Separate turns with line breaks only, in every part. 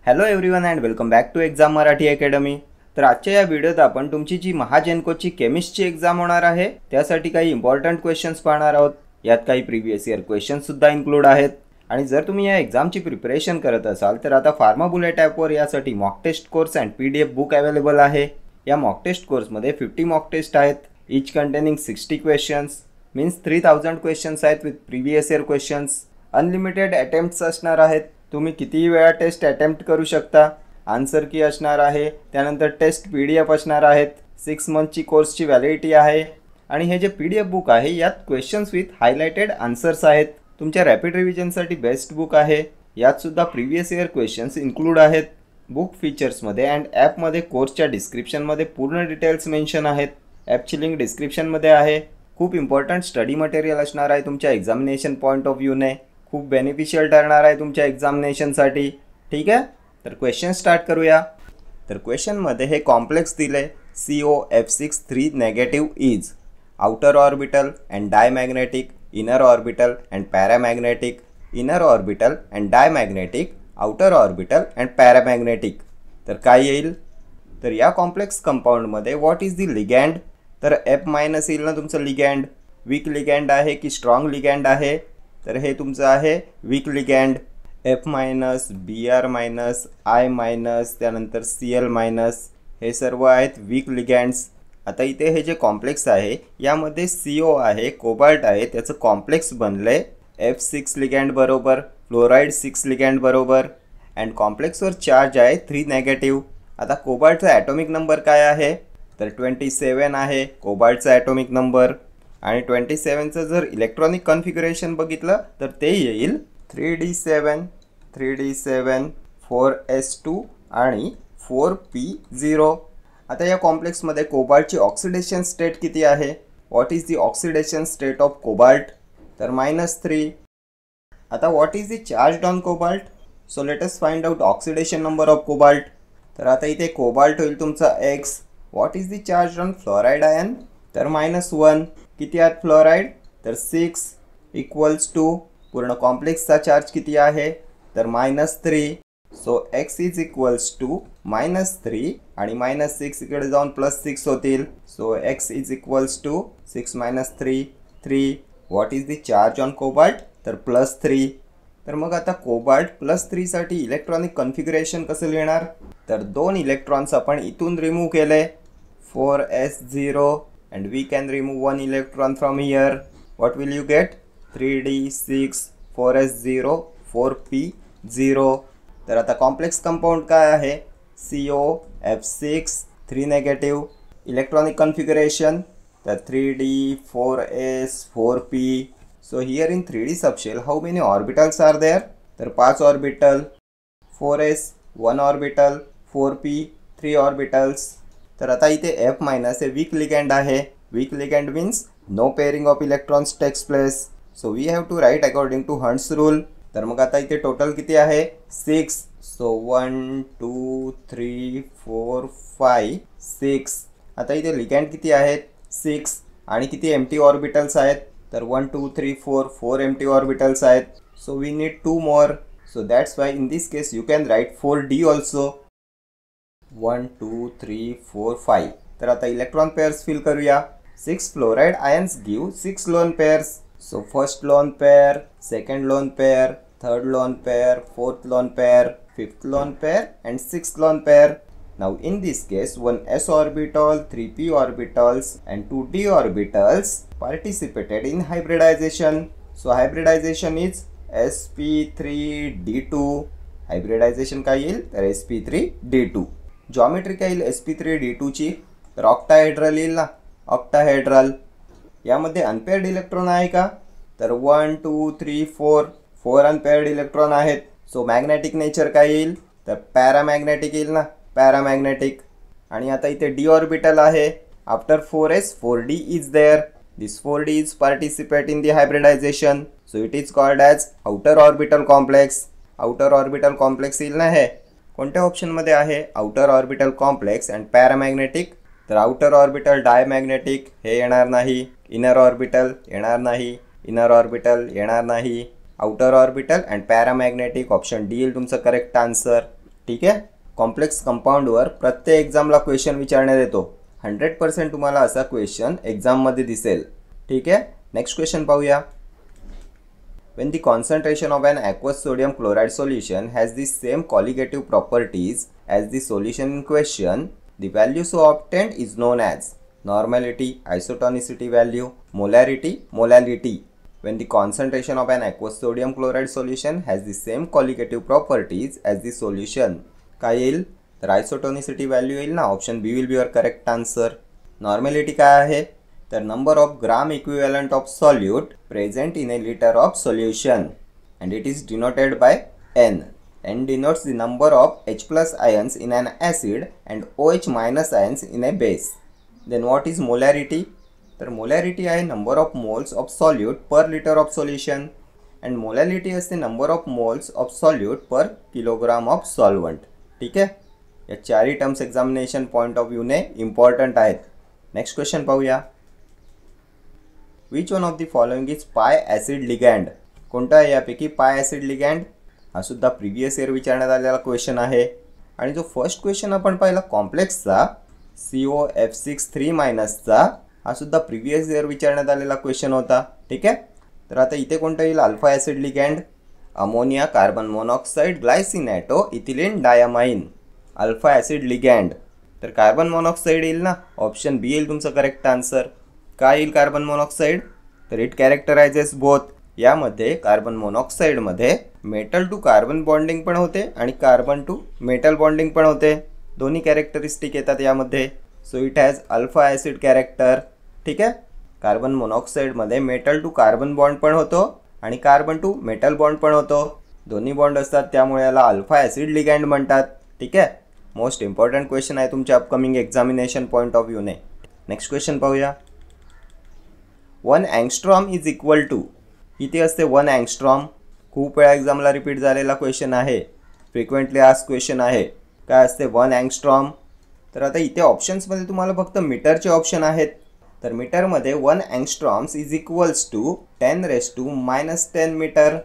Hello everyone and welcome back to exam Marathi academy. तर आजच्या या व्हिडिओत आपण तुमची जी महाजेनकोची केमिस्ट्रीची एक्झाम होणार आहे त्यासाठी काही इम्पॉर्टंट क्वेश्चन्स पाहणार आहोत। यात काही प्रीवियस इयर क्वेश्चन्स सुद्धा इन्क्लूड आहेत। आणि जर तुम्ही या एक्झामची प्रिपरेशन करत असाल तर आता फार्मा बुलेट ॲपवर यासाठी mock test course and PDF book available आहे। या मॉक टेस्ट कोर्समध्ये 50 मॉक टेस्ट आहेत, each containing 60 questions, means 3000 questions आहेत with previous year questions. Unlimited attempts असणार आहेत, तुम्ही कितीही वेळा टेस्ट अटेम्प्ट करू शकता। आन्सर की असणार आहे, त्यानंतर टेस्ट PDF असणार आहेत। 6 मंथची कोर्सची व्हॅलिडिटी आहे आणि हे जे PDF बुक आहे यात क्वेश्चन्स विथ हायलाइटेड आन्सर्स आहेत। तुमच्या रॅपिड रिव्हिजनसाठी बेस्ट बुक आहे। यात सुद्धा प्रीवियस इयर क्वेश्चन्स इन्क्लूड आहेत। बुक फीचर्समध्ये अँड ॲपमध्ये कोर्सच्या डिस्क्रिप्शनमध्ये पूर्ण डिटेल्स मेन्शन आहेत। ॲपची लिंक डिस्क्रिप्शनमध्ये आहे। खूप इम्पॉर्टंट स्टडी मटेरियल असणार आहे तुमच्या एक्झामिनेशन पॉईंट ऑफ व्ह्यूने, खूप बेनिफिशियल ठरणार आहे तुमच्या एक्झामिनेशनसाठी। ठीक आहे, तर क्वेश्चन स्टार्ट करूया। तर क्वेश्चनमध्ये हे कॉम्प्लेक्स दिले COF6 negative is outer orbital and diamagnetic, inner orbital and paramagnetic, inner orbital and diamagnetic, outer orbital and paramagnetic. तर काय येईल? तर या कॉम्प्लेक्स कंपाऊंडमध्ये व्हॉट इज द लिगँड? तर F- येईल ना तुमचं लिगँड। वीक लिगँड आहे की स्ट्रॉंग लिगँड आहे? तर हे तुमचं आहे weak ligand. F-, Br-, I-, त्यानंतर Cl-, हे सर्व आहेत वीक लिगँड्स। आता इथे हे जे कॉम्प्लेक्स आहे यामध्ये CO आहे, कोबाल्ट आहे, त्याचं कॉम्प्लेक्स बनले F6 लिगँड बरोबर, फ्लोराईड 6 लिगँड बरोबर। अँड कॉम्प्लेक्सवर चार्ज आहे 3 नेगेटिव्ह। आता कोबाल्टचा ॲटॉमिक नंबर काय आहे? तर 27 आहे कोबाल्टचा ॲटॉमिक नंबर। आणि 27चं जर इलेक्ट्रॉनिक कॉन्फिगरेशन बघितलं तर ते येईल 3d7 4s2 आणि 4p0। आता या कॉम्प्लेक्समध्ये कोबाल्टची ऑक्सिडेशन स्टेट किती आहे? What is the oxidation state of cobalt? तर -3। आता what is the charge on cobalt? So let us find out oxidation number of cobalt. तर आता इथे कोबाल्ट होईल तुमचा x। What is the charge on fluoride ion? तर -1। किती आहेत फ्लोराईड? तर 6 इक्वल्स टू पूर्ण कॉम्प्लेक्सचा चार्ज किती आहे? तर -3। So x is equals to -3 आणि -6 इकडे जाऊन +6 होतील। So x is equals to 6 - 3 3। What is the charge on cobalt? तर +3। तर मग आता कोबाल्ट +3 साठी इलेक्ट्रॉनिक कॉन्फिगरेशन कसं लिहिणार? तर 2 इलेक्ट्रॉन्स आपण इथून रिमूव्ह केले 4s0 and we can remove 1 electron from here. What will you get? 3d6 4s0 4p0। तर आता कॉम्प्लेक्स कंपाऊंड काय आहे? COF6 3 नेगेटिव्ह, इलेक्ट्रॉनिक कॉन्फिगरेशन तर 3d 4s 4p। So here in 3d subshell how many orbitals are there? तर 5 orbital, 4s 1 orbital, 4p 3 orbitals. तर आता इथे F- हे वीक लिगँड आहे। Weak ligand means no pairing of electrons takes place. So we have to write according to Hund's rule. तर मग आता इथे टोटल किती आहे? 6। सो 1 2 3 4 5 6। आता इथे लिगँड किती आहेत? 6 आणि किती एम्प्टी ऑर्बिटल्स आहेत? तर 1 2 3 4 4 एम्प्टी ऑर्बिटल्स आहेत। So we need 2 more. So that's why in this case you can write 4d also. 1 2 3 4 5। तर आता इलेक्ट्रॉन पेअर्स फिल करूया। 6 fluoride ions give 6 loan pairs. So first lone pair, second lone pair, third lone pair, fourth lone pair, fifth lone pair and sixth lone pair. Now in this case 1 s orbital, 3 p orbitals and 2 d orbitals participated in hybridization. So hybridization is sp3d2। hybridization काय येईल? तर sp3d2। Geometry काय येईल sp3d2 ची? तर octahedral येईल ना, octahedral. यामध्ये अनपेअर्ड इलेक्ट्रॉन आहे का? तर 1 2 3 4 अनपेअर्ड इलेक्ट्रॉन आहेत। सो मॅग्नेटिक नेचर काय येईल? तर पॅरामॅग्नेटिक येईल ना, पॅरामॅग्नेटिक। आणि आता इथे d ऑर्बिटल आहे। After 4s 4d is there. This 4d is participate in the hybridization. So it is called as outer orbital complex. Outer orbital complex येईल ना हे। कोणत्या ऑप्शनमध्ये आहे? Outer orbital complex and paramagnetic. तर आउटर ऑर्बिटल डायमॅग्नेटिक हे येणार नाही, इनर ऑर्बिटल येणार नाही, इनर ऑर्बिटल येणार नाही, outer orbital and paramagnetic option D येईल तुमचं करेक्ट आन्सर। ठीक आहे. कॉम्प्लेक्स कंपाऊंडवर प्रत्येक एक्झामला क्वेश्चन विचारण्यात येतो. 100% तुम्हाला असा क्वेश्चन एक्झाममध्ये दिसेल. ठीक आहे. नेक्स्ट क्वेश्चन पाहूया. When the concentration of an aqueous sodium chloride solution has the same colligative properties as the solution in question, the value so obtained is known as normality, isotonicity value, molarity, molality. When the concentration of an aqueous sodium chloride solution has the same colligative properties as the solution, काय येईल? तर isotonicity value येईल ना. Option B will be your correct answer. Normality काय आहे? तर number of gram equivalent of solute present in a litre of solution and it is denoted by N. N denotes the number of H plus ions in an acid and OH minus ions in a base. Then what is molarity? तर molarity आहे number of moles of solute per liter of solution and molality असते number of moles of solute per kilogram of solvent. ठीक आहे. या चारही terms examination point of व्ह्यूने important आहेत. Next question पाहूया. Which one of the following is pi acid ligand? कोणता आहे यापैकी पाय ॲसिड लिगँड? हा सुद्धा प्रिव्हियस इयर विचारण्यात आलेला क्वेश्चन आहे. आणि जो फर्स्ट क्वेश्चन आपण पाहिला कॉम्प्लेक्सचा COF6 हा सुद्धा प्रिव्हियस इयर विचारण्यात आलेला क्वेश्चन होता. ठीक आहे. तर आता इथे कोणता येईल alpha acid ligand? Ammonia, carbon monoxide, glycinato, ethylene diamine. Alpha acid ligand. तर कार्बन मोनॉक्साईड येईल ना. ऑप्शन बी येईल तुमचं करेक्ट आन्सर. काय येईल कार्बन मोनॉक्साईड? तर इट कॅरेक्टरायझेस बोथ. यामध्ये कार्बन मोनॉक्साईडमध्ये मेटल टू कार्बन बॉन्डिंग पण होते आणि कार्बन टू मेटल बॉन्डिंग पण होते. दोन्ही कॅरेक्टरिस्टिक येतात यामध्ये. So it has alpha acid character. ठीक आहे. कार्बन मोनॉक्साईडमध्ये मेटल टू कार्बन बॉन्ड पण होतो आणि कार्बन टू मेटल बॉन्ड पण होतो. दोन्ही बॉन्ड असतात त्यामुळे याला अल्फा ॲसिड लिगँड म्हणतात. ठीक आहे. मोस्ट इम्पॉर्टंट क्वेश्चन आहे तुमच्या अपकमिंग एक्झामिनेशन पॉईंट ऑफ व्ह्यूने. नेक्स्ट क्वेश्चन पाहूया. 1 अँगस्ट्रॉम इज इक्वल टू. किती असते 1 अँगस्ट्रॉम? खूप वेळा एक्झामला रिपीट झालेला क्वेश्चन आहे. फ्रिक्वेंटली आस्क्ड क्वेश्चन आहे. काय असते 1 अँगस्ट्रॉम? तर आता इथे ऑप्शन्समध्ये तुम्हाला फक्त मीटरचे ऑप्शन आहेत. तर मीटरमध्ये 1 angstroms is equals to 10⁻⁻10 metre.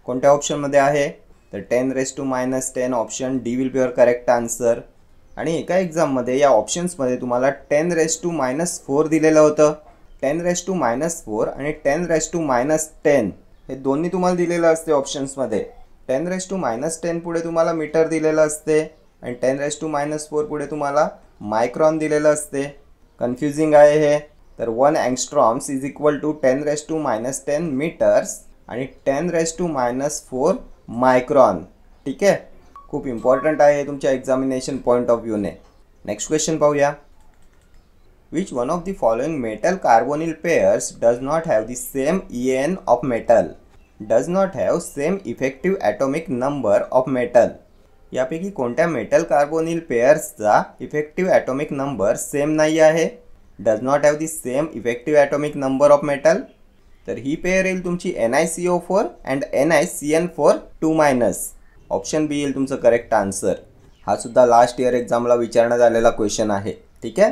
कोणत्या ऑप्शनमध्ये आहे? तर 10⁻⁻10 option D will be your correct answer. आणि एका एक्झाममध्ये या ऑप्शन्समध्ये तुम्हाला 10⁻⁻4 दिलेलं होतं. 10⁻⁻4 आणि 10⁻⁻10 हे दोन्ही तुम्हाला दिलेलं असते ऑप्शन्समध्ये. 10⁻⁻10 पुढे तुम्हाला मीटर दिलेलं असते आणि 10⁻⁻4 पुढे तुम्हाला मायक्रॉन दिलेलं असते. कन्फ्युजिंग आहे हे. तर 1 angstroms is equal to 10⁻⁻10 metres आणि 10⁻⁻4 मायक्रॉन. ठीक आहे. खूप इम्पॉर्टंट आहे तुमच्या एक्झामिनेशन पॉईंट ऑफ व्ह्यूने. नेक्स्ट क्वेश्चन पाहूया. Which one of the following metal carbonyl pairs does not have the same EN of metal? Does not have same effective atomic number of metal. यापैकी कोणत्या metal carbonyl पेयर्सचा effective atomic number same नाही आहे? Does not have the same effective atomic number of metal. तर ही pair येईल तुमची NiCO4 and NiCN4 2-. Option बी येईल तुमचं करेक्ट आन्सर. हा सुद्धा लास्ट इयर एक्झामला विचारण्यात आलेला क्वेश्चन आहे. ठीक आहे.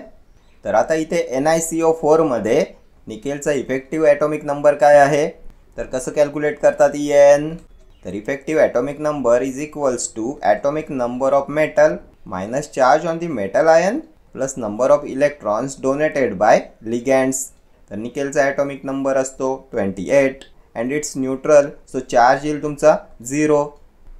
तर आता इथे NiCO4 मध्ये निकेलचा इफेक्टिव्ह ॲटॉमिक नंबर काय आहे? तर कसं कॅल्क्युलेट करतात EN? तर effective atomic number is equals to atomic number of metal minus charge on the metal ion plus number of electrons donated by ligands. तर निकेलचा ॲटॉमिक नंबर असतो 28 and it's neutral. So charge येईल तुमचा 0.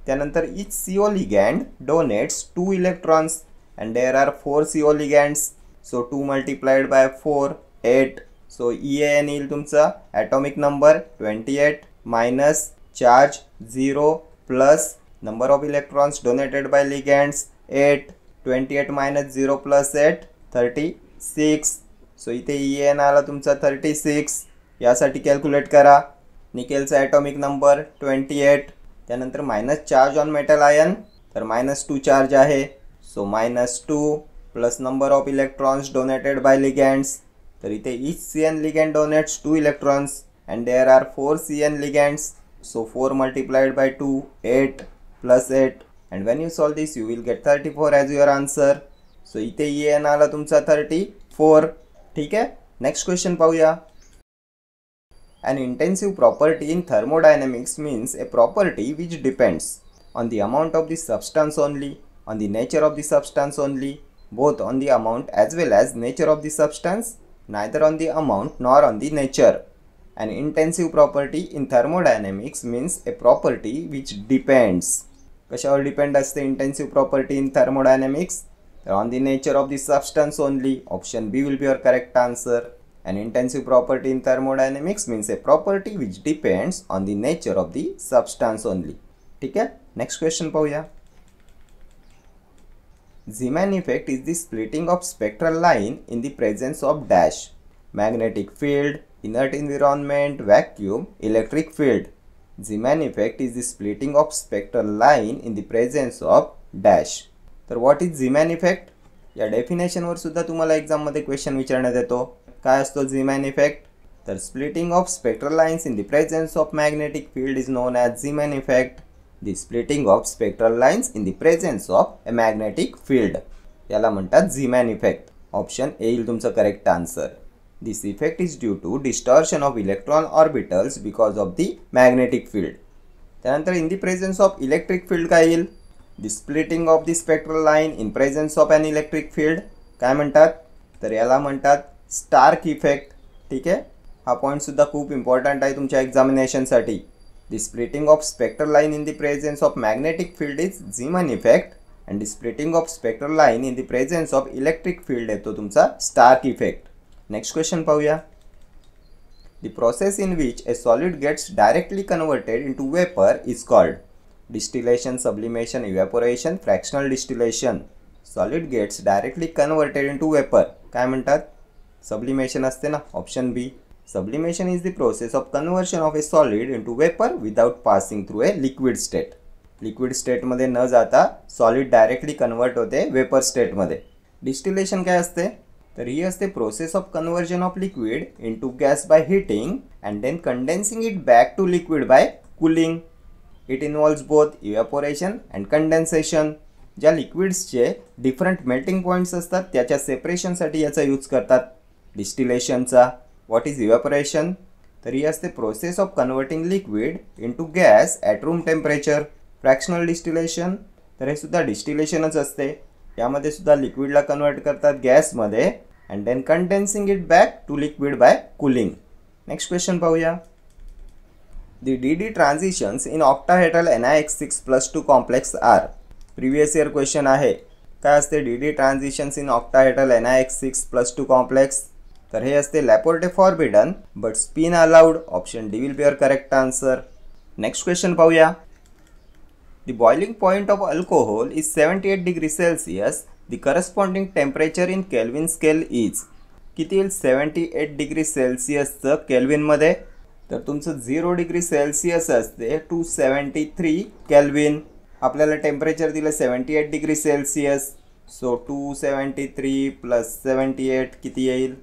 त्यानंतर each CO ligand donates 2 electrons and there are 4 CO ligands. So 2 multiplied by 4 8. So EN येईल तुमचा atomic number 28 minus charge 0 plus number of electrons donated by ligands 8. 28 minus 0 plus 8 36. So इथे EN आला तुमचा 36. यासाठी calculate करा. निकेलचा atomic number 28. त्यानंतर minus charge on metal ion तर -2 चार्ज आहे. So -2 plus number of electrons donated by ligands. तर इथे each CN ligand donates 2 electrons and there are 4 CN ligands. So 4 multiplied by 2 8 plus 8 and when you solve this you will get 34 as your answer. So इथे EN आला तुमचा 34. ठीक आहे. Next question पाहूया. An intensive property in thermodynamics means a property which depends on the amount of the substance only. on the nature of the substance only, both on the amount as well as nature of the substance, neither on the amount nor on the nature. An intensive property in thermodynamics means a property which depends. कशावर depend असते intensive property in thermodynamics? On the nature of the substance only. Option B will be your correct answer. An intensive property in thermodynamics means a property which depends on the nature of the substance only. ठीक है, next question पाहूया. Zeeman effect is the splitting of spectral line in the presence of dash. Magnetic field, inert environment, vacuum, electric field. Zeeman effect is the splitting of spectral line in the presence of dash. तर what is Zeeman effect? या डेफिनेशनवर सुद्धा तुम्हाला एक्झाममध्ये question विचारण्यात येतो. काय असतो Zeeman effect? तर splitting of spectral lines in the presence of magnetic field is known as Zeeman effect. The splitting of spectral lines in the presence of a magnetic field याला म्हणतात Zeeman effect. ऑप्शन ए येईल तुमचं correct answer. This effect is due to distortion of electron orbitals because of the magnetic field. त्यानंतर in the presence of electric field काय येईल? The splitting of the spectral line in presence of an electric field काय म्हणतात? तर याला म्हणतात Starc effect. ठीक आहे, हा पॉईंट सुद्धा खूप इम्पॉर्टंट आहे तुमच्या एक्झामिनेशनसाठी. The splitting of spectral line in the presence of magnetic field is Zeeman effect and the splitting of spectral line in the presence of electric field येतो तुमचा स्टार्क इफेक्ट. नेक्स्ट क्वेश्चन पाहूया. The process in which a solid gets directly converted into vapor is called distillation, sublimation, evaporation, fractional distillation. Solid gets directly converted into vapor काय म्हणतात? Sublimation असते ना, option B. Sublimation is the process of conversion of a solid into vapor without passing through a liquid state. Liquid state मध्ये न जाता solid directly convert होते vapor state मध्ये. Distillation काय असते? तर ही असते process of conversion of liquid into gas by heating and then condensing it back to liquid by cooling. It involves both evaporation and condensation. ज्या लिक्विड्सचे डिफरंट मेल्टिंग पॉइंट्स असतात त्याच्या सेपरेशनसाठी याचा यूज करतात डिस्टिलेशनचा. What is evaporation? तर ही असते process of converting liquid into gas at room temperature. Fractional distillation तर हे सुद्धा डिस्टिलेशनच असते. यामध्ये सुद्धा लिक्विडला कन्वर्ट करतात गॅसमध्ये and then condensing it back to liquid by cooling. Next question पाहूया. The DD transitions in octahedral NiX6+2 complex are. Previous year question आहे. काय असते DD transitions in octahedral NiX6+2 complex? तर हे असते Laporte forbidden but spin allowed. Option D will be your correct answer. Next question पाहूया. The boiling point of alcohol is 78 degree Celsius. The corresponding temperature in Kelvin scale is. किती येईल 78 degree सेल्सियसचं केल्विनमध्ये? तर तुमचं 0 degree Celsius असते 273 kelvin. आपल्याला temperature दिलं 78 degree Celsius. So 273 plus 78 किती येईल?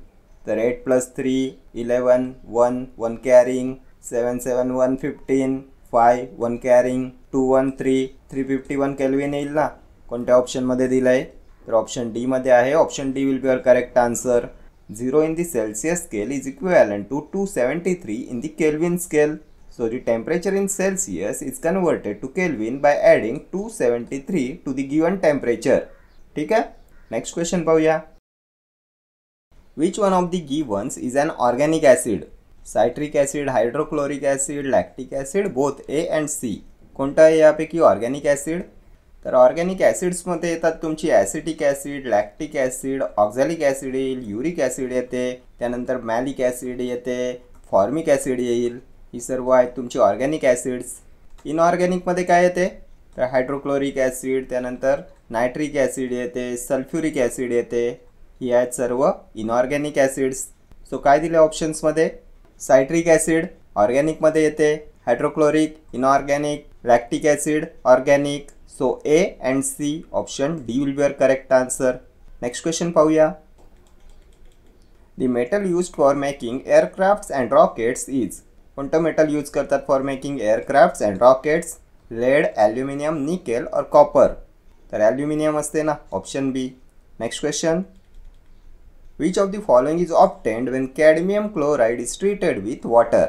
तर 8 + 3 11 1 1 कॅरिंग 7 7 1 15 5 1 कॅरिंग 2 1 3 351 केल्विन येईल ना. कोणत्या ऑप्शनमध्ये दिलं आहे? तर ऑप्शन डी मध्ये आहे. Option D will be your correct answer. 0 in the Celsius scale is equivalent to 273 in the Kelvin scale. So the temperature in Celsius is converted to Kelvin by adding 273 to the given temperature. ठीक है, next question पाहूया. Which one of the given is an organic acid? Citric acid, hydrochloric acid, lactic acid, both A and C. कोणता आहे यापैकी organic acid? तर organic ॲसिड्समध्ये येतात तुमची acetic acid, lactic acid, oxalic acid येईल, युरिक ॲसिड येते, त्यानंतर मॅलिक ॲसिड येते, फॉर्मिक ॲसिड येईल. ही सर्व आहेत तुमची ऑर्गॅनिक ॲसिड्स. इनऑर्गॅनिकमध्ये काय येते? तर हायड्रोक्लोरिक ॲसिड, त्यानंतर नायट्रिक ॲसिड येते, सल्फ्युरिक ॲसिड येते. ही आहेत सर्व इनऑर्गॅनिक ॲसिड्स. सो काय दिले ऑप्शन्समध्ये? सायट्रिक ॲसिड ऑर्गॅनिकमध्ये येते, hydrochloric inorganic, lactic acid organic. So A and C option D will be your correct answer. Next question पाहूया. The metal used for making aircrafts and rockets is. कोणतं metal use करतात for making aircrafts and rockets? Lead, aluminium, nickel और copper. तर aluminium असते ना, option B. Next question. Which of the following is obtained when cadmium chloride is treated with water?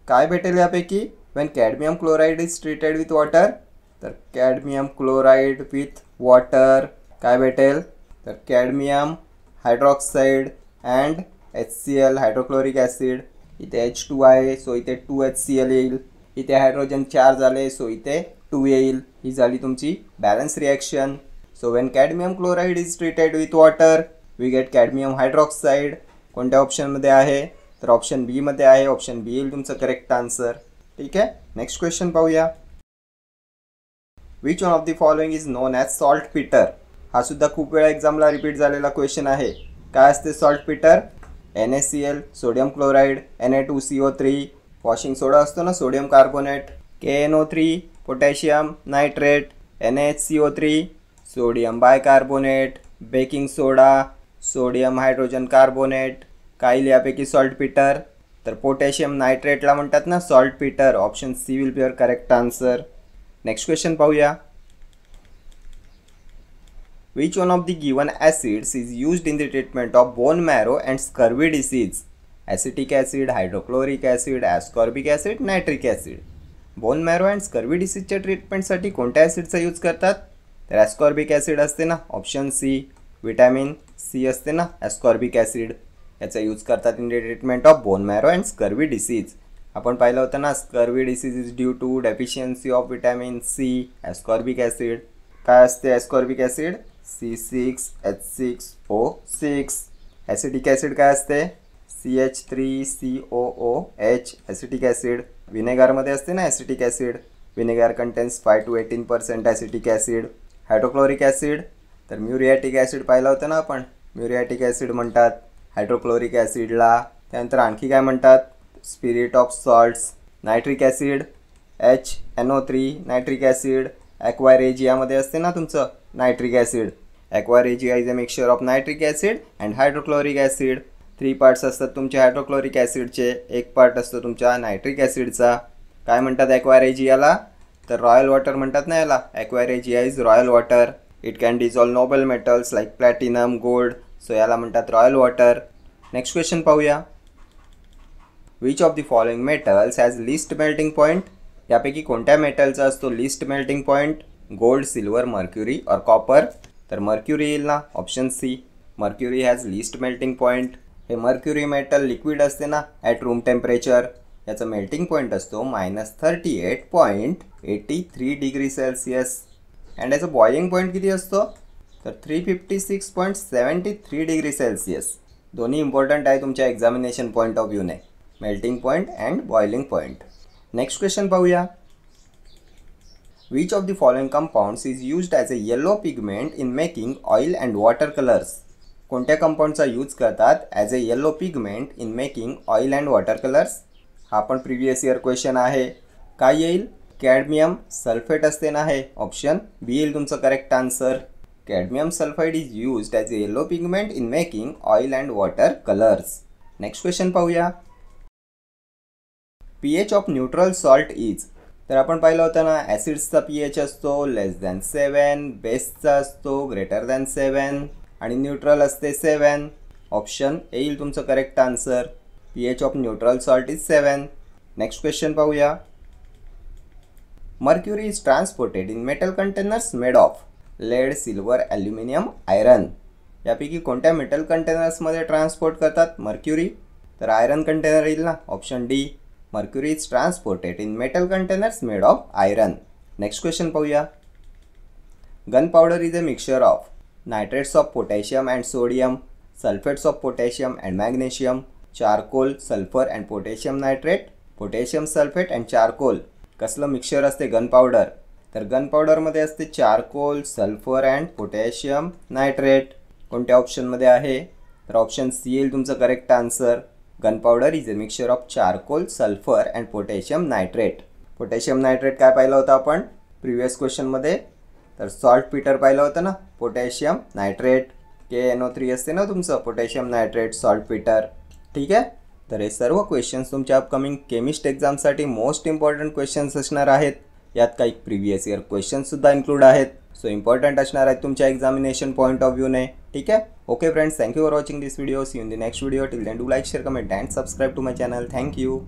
काय भेटेल यापैकी when cadmium chloride is treated with water? तर cadmium chloride with water काय भेटेल तर cadmium hydroxide and HCl hydrochloric acid. इथे H2 आहे so इथे 2HCl येईल. इथे हायड्रोजन 4 झाले सो इथे 2 येईल. ही झाली तुमची balance reaction. So when cadmium chloride is treated with water we get cadmium hydroxide. कोणत्या ऑप्शनमध्ये आहे तर ऑप्शन बी मध्ये आहे. ऑप्शन बी येईल तुमचं करेक्ट आन्सर. ठीक आहे. नेक्स्ट क्वेश्चन पाहूया. Which one of the following is non as salt Peter. हा सुद्धा खूप वेळा एक्झामला रिपीट झालेला क्वेश्चन आहे. काय असते saltpetre. NaCl sodium chloride, Na2CO3 washing soda असतो ना sodium carbonate, KNO3 potassium nitrate, NaHCO3 sodium bicarbonate, baking soda sodium hydrogen carbonate. काय येईल यापैकी सॉल्ट पीटर तर पोटॅशियम नायट्रेटला म्हणतात ना saltpetre. Option C will be your correct answer. Next question पाहूया. Which one of the given acids is used in the treatment of bone marrow and scurvy disease? Acetic acid, hydrochloric acid, ascorbic acid, nitric acid. Bone marrow and scurvy डिसीजच्या ट्रीटमेंटसाठी कोणत्या ॲसिडचा use करतात तर ascorbic acid असते ना option C. Vitamin C असते ना ॲस्कॉर्बिक ॲसिड याचा यूज करतात in the treatment of bone marrow and scurvy disease. आपण पाहिलं होतं ना scurvy disease is due to deficiency of vitamin C. Ascorbic acid काय असते ascorbic acid C6H6O6. Acetic acid काय असते CH3COOH ॲसिटिक ॲसिड. विनेगारमध्ये असते ना acetic acid. Vinegar contains 5 to 18% acetic acid. Hydrochloric acid तर म्युरियाटिक ॲसिड पाहिलं होतं ना आपण. म्युरियाटिक ॲसिड म्हणतात हायड्रोक्लोरिक ॲसिडला. त्यानंतर आणखी काय म्हणतात spirit of salts. Nitric acid HNO3 nitric acid. ॲक्वारेजियामध्ये असते ना तुमचं nitric acid. Aqua regia is a mixture of nitric acid and hydrochloric acid. 3 parts असतात तुमच्या हायड्रोक्लोरिक ॲसिडचे, 1 पार्ट असतो तुमच्या नायट्रिक ॲसिडचा. काय म्हणतात ॲक्वारेजियाला तर रॉयल वॉटर म्हणतात ना याला. Aqua regia is royal water. It can dissolve noble metals like platinum gold. So याला म्हणतात रॉयल वॉटर. नेक्स्ट क्वेश्चन पाहूया. Which of the following metals has least melting point. यापैकी कोणत्या मेटलचा असतो least melting point. Gold, silver, mercury और copper. तर mercury येईल ना option C. Mercury has least melting point. हे मर्क्युरी मेटल लिक्विड असते ना ॲट रूम टेम्परेचर. याचा मेल्टिंग पॉईंट असतो -38.83 डिग्री सेल्सिअस. अँड याचा बॉइलिंग पॉईंट किती असतो तर 356.73 डिग्री सेल्सिअस. दोन्ही इम्पॉर्टंट आहे तुमच्या एक्झामिनेशन पॉईंट ऑफ व्ह्यूने. Melting point and boiling point. Next question पाहूया. Which of the following compounds is used as a yellow pigment in making oil and water colors? कोणत्या कंपाऊंडचा use करतात as a yellow pigment in making oil and water colours. हा पण previous year question आहे. काय येईल cadmium sulphate असते ना हे. ऑप्शन बी येईल तुमचं correct answer. Cadmium sulphide is used as a yellow pigment in making oil and water colours. Next question पाहूया. pH of neutral salt is. तर आपण पाहिलं होतं ना ॲसिड्सचा pH असतो <7, बेसचा असतो <7 आणि न्यूट्रल असते 7. ऑप्शन येईल तुमचं correct answer. pH of neutral salt is 7. Next question पाहूया. Mercury is transported in metal containers made of lead, silver, aluminium, iron. यापैकी कोणत्या मेटल कंटेनर्समध्ये ट्रान्सपोर्ट करतात मर्क्युरी तर आयरन कंटेनर येईल ना option D. Mercury is transported in metal containers made of iron. Next question पाहूया. Gunpowder is a mixture of nitrates of potassium and sodium, sulfates of potassium and magnesium, charcoal, sulfur and potassium nitrate, potassium sulfate and charcoal. कसलं mixture असते gunpowder तर गनपावडरमध्ये असते charcoal, sulphur and potassium nitrate. कोणत्या ऑप्शनमध्ये आहे तर option C येईल तुमचं correct answer. Gunpowder is a mixture of charcoal, sulphur and potassium nitrate. Potassium nitrate काय पाहिलं होतं आपण प्रिव्हियस क्वेश्चनमध्ये तर सॉल्ट पीटर पाहिलं होतं ना. पोटॅशियम नायट्रेट KNO3 असते ना तुमचं पोटॅशियम नायट्रेट सॉल्ट पीटर. ठीक आहे. तर हे सर्व क्वेश्चन्स तुमच्या अपकमिंग केमिस्ट एक्झामसाठी मोस्ट इम्पॉर्टंट क्वेश्चन्स असणार आहेत. यात काही प्रिव्हियस इयर क्वेश्चन्ससुद्धा इन्क्लूड आहेत. सो इम्पॉर्टंट असणार आहेत तुमच्या एक्झामिनेशन पॉईंट ऑफ व्ह्यूने. ठीक आहे. Okay friends, thank you for watching this video. See you in the next video. Till then do like, share, comment and subscribe to my channel. Thank you.